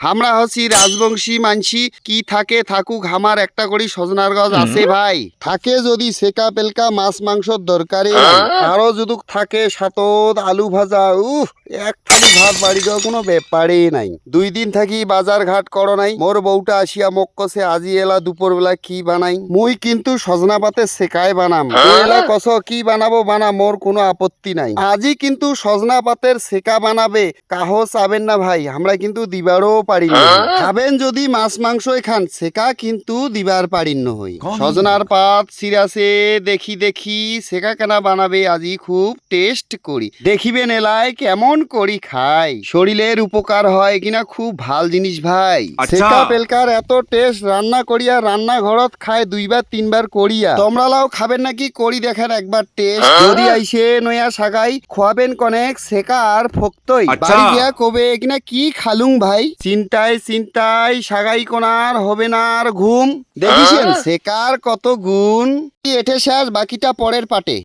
আমরা হচ্ছি রাজবংশী মানসি, কি থাকে থাকুক আমার একটা করে সজনার গাছ আছে ভাই। থাকে যদি সেকা পেলকা মাছ মাংসর দরকারই নাই, আরো যদি থাকে সাতত আলু ভাজা, এক থালি ভাত বাড়ি যাওয়া কোনো ব্যাপারই নাই। 2 দিন থাকি বাজার ঘাট করো নাই, মোর বউটা আসিয়া মোক কছে আজি এলা দুপুর বেলা কি বানাই। মুই কিন্তু সজনা পাতে সেকাই বানাম, এলা কস কি বানাবো বানা, মোর কোনো আপত্তি নাই। আজি কিন্তু সজনা পাতের সেকা বানাবে, কাহ চাবেন না ভাই, আমরা কিন্তু দিবারও পারি না। খাবেন যদি মাছ মাংসই খান, সেকা কিন্তু দিবার পারিন নহই। সজনার পাত সিরাসে দেখি দেখি সেকা কেনা বানাবে আজি খুব টেস্ট করি, দেখিবেন এলায় কেমন করি খাই, শরীরের উপকার হয় কিনা খুব ভাল জিনিস ভাই। সেকা পেলকার এত টেস্ট রান্না করিয়া রান্নাঘরত খায় 2বার 3বার করিয়া। তোমরালাও খাবেন নাকি করি দেখেন একবার টেস্ট, যদি আইসে নয়া সাগাই খোয়াবেন কনেক সেকা আর ফক্তই, বাড়ি গিয়া কবে কিনা কি খালুং ভাই। চিন্তায় চিন্তায় সাগাই কোনার হবে না আর ঘুম, দেখিছেন সেকার কত গুণ। এঠে শেষ, বাকিটা পরের পাটে।